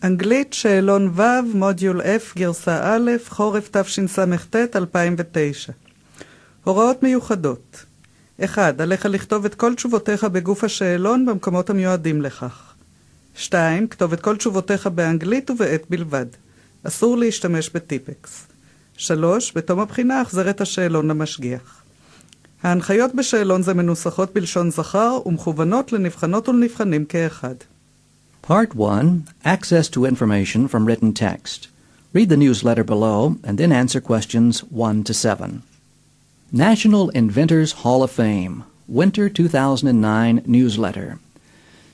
אנגלית, שאלון ו', מודיול F, גרסה א', חורף תשס"ט 2009. הוראות מיוחדות. 1. עליך לכתוב את כל תשובותיך בגוף השאלון במקומות המיועדים לכך. 2. כתוב את כל תשובותיך באנגלית ובעת בלבד. אסור להשתמש בטיפקס. 3. בתום הבחינה החזר את השאלון למשגיח. ההנחיות בשאלון זה מנוסחות בלשון זכר ומכוונות לנבחנות ולנבחנים כאחד. Part 1. Access to information from written text. Read the newsletter below and then answer questions 1 to 7. National Inventors Hall of Fame, Winter 2009 Newsletter.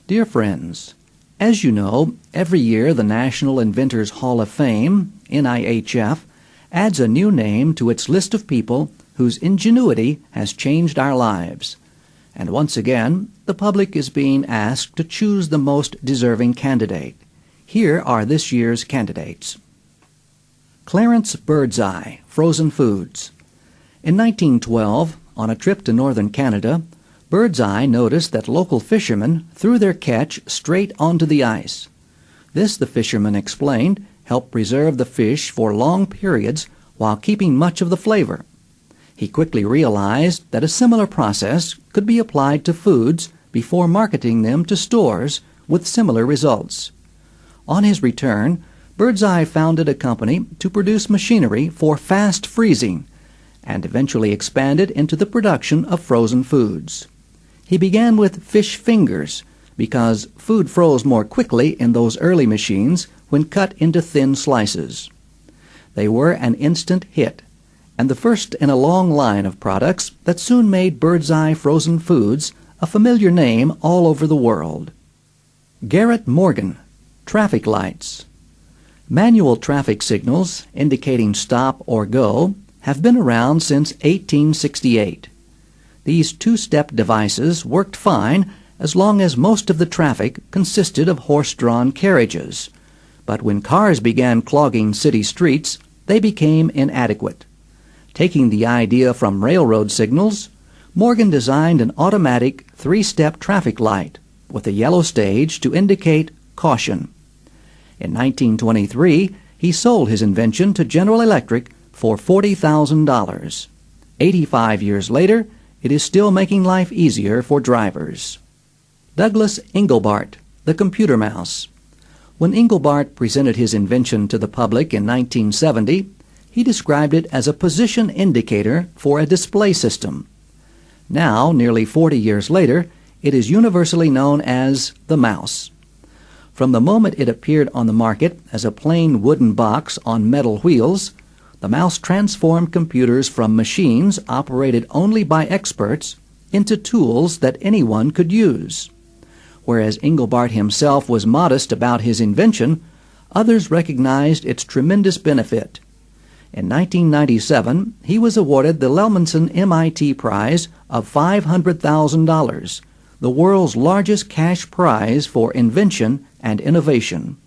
Dear friends, as you know, every year the National Inventors Hall of Fame, NIHF, adds a new name to its list of people whose ingenuity has changed our lives. And once again, the public is being asked to choose the most deserving candidate. Here are this year's candidates. Clarence Birdseye, Frozen Foods. In 1912, on a trip to northern Canada, Birdseye noticed that local fishermen threw their catch straight onto the ice. This, the fishermen explained, helped preserve the fish for long periods while keeping much of the flavor. He quickly realized that a similar process could be applied to foods before marketing them to stores with similar results. On his return, Birdseye founded a company to produce machinery for fast freezing and eventually expanded into the production of frozen foods. He began with fish fingers because food froze more quickly in those early machines when cut into thin slices. They were an instant hit, and the first in a long line of products that soon made Birdseye Frozen Foods a familiar name all over the world. Garrett Morgan, Traffic Lights. Manual traffic signals indicating stop or go have been around since 1868. These two-step devices worked fine as long as most of the traffic consisted of horse-drawn carriages. But when cars began clogging city streets, they became inadequate. Taking the idea from railroad signals, Morgan designed an automatic three-step traffic light with a yellow stage to indicate caution. In 1923, he sold his invention to General Electric for $40,000. 85 years later, it is still making life easier for drivers. Douglas Engelbart, the computer mouse. When Engelbart presented his invention to the public in 1970, he described it as a position indicator for a display system. Now, nearly 40 years later, it is universally known as the mouse. From the moment it appeared on the market as a plain wooden box on metal wheels, the mouse transformed computers from machines operated only by experts into tools that anyone could use. Whereas Engelbart himself was modest about his invention, others recognized its tremendous benefit. In 1997, he was awarded the Lelmanson MIT Prize of $500,000, the world's largest cash prize for invention and innovation.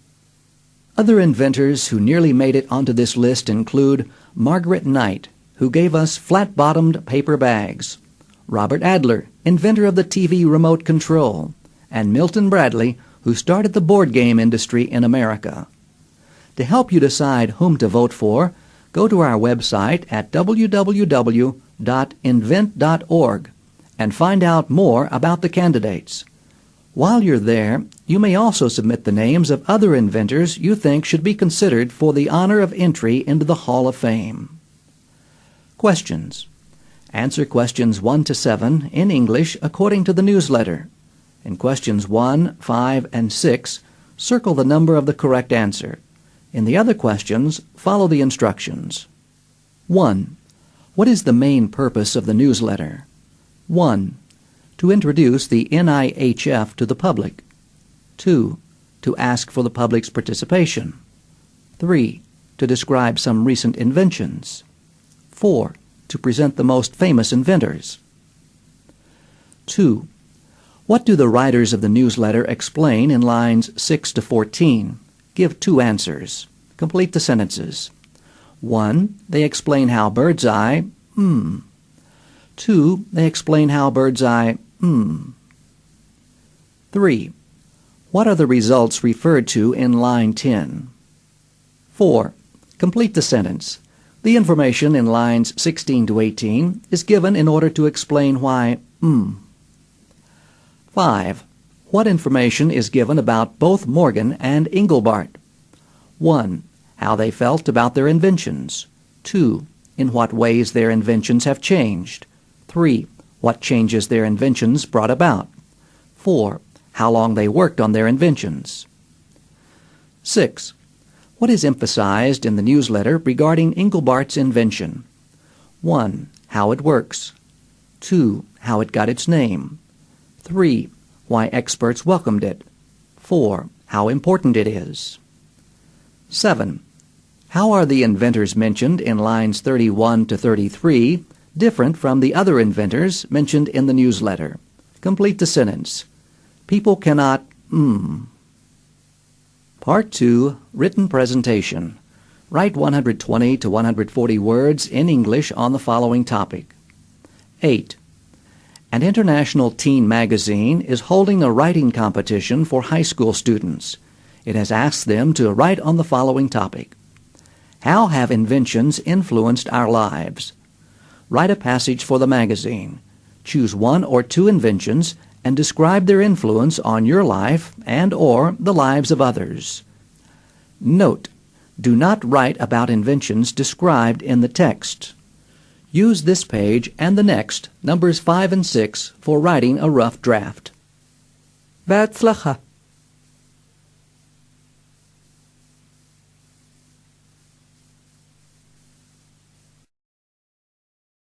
Other inventors who nearly made it onto this list include Margaret Knight, who gave us flat-bottomed paper bags, Robert Adler, inventor of the TV remote control, and Milton Bradley, who started the board game industry in America. To help you decide whom to vote for, go to our website at www.invent.org and find out more about the candidates. While you're there, you may also submit the names of other inventors you think should be considered for the honor of entry into the Hall of Fame. Questions. Answer questions 1 to 7 in English according to the newsletter. In questions 1, 5, and 6, circle the number of the correct answer. In the other questions, follow the instructions. 1. What is the main purpose of the newsletter? 1. To introduce the NIHF to the public. 2. To ask for the public's participation. 3. To describe some recent inventions. 4. To present the most famous inventors. 2. What do the writers of the newsletter explain in lines 6 to 14? Give 2 answers. Complete the sentences. 1. They explain how Birdseye, 2. They explain how Birdseye, 3. What are the results referred to in line 10? 4. Complete the sentence. The information in lines 16 to 18 is given in order to explain why 5. What information is given about both Morgan and Engelbart? 1. How they felt about their inventions. 2. In what ways their inventions have changed. 3. What changes their inventions brought about. 4. How long they worked on their inventions. 6. What is emphasized in the newsletter regarding Engelbart's invention? 1. How it works. 2. How it got its name. 3. Why experts welcomed it. 4. How important it is. 7. How are the inventors mentioned in lines 31 to 33 different from the other inventors mentioned in the newsletter? Complete the sentence. People cannot Part 2, Written Presentation. Write 120 to 140 words in English on the following topic. 8. An international teen magazine is holding a writing competition for high school students. It has asked them to write on the following topic. How have inventions influenced our lives? Write a passage for the magazine. Choose one or two inventions and describe their influence on your life and/or the lives of others. Note: do not write about inventions described in the text. Use this page and the next, numbers 5 and 6, for writing a rough draft. בהצלחה.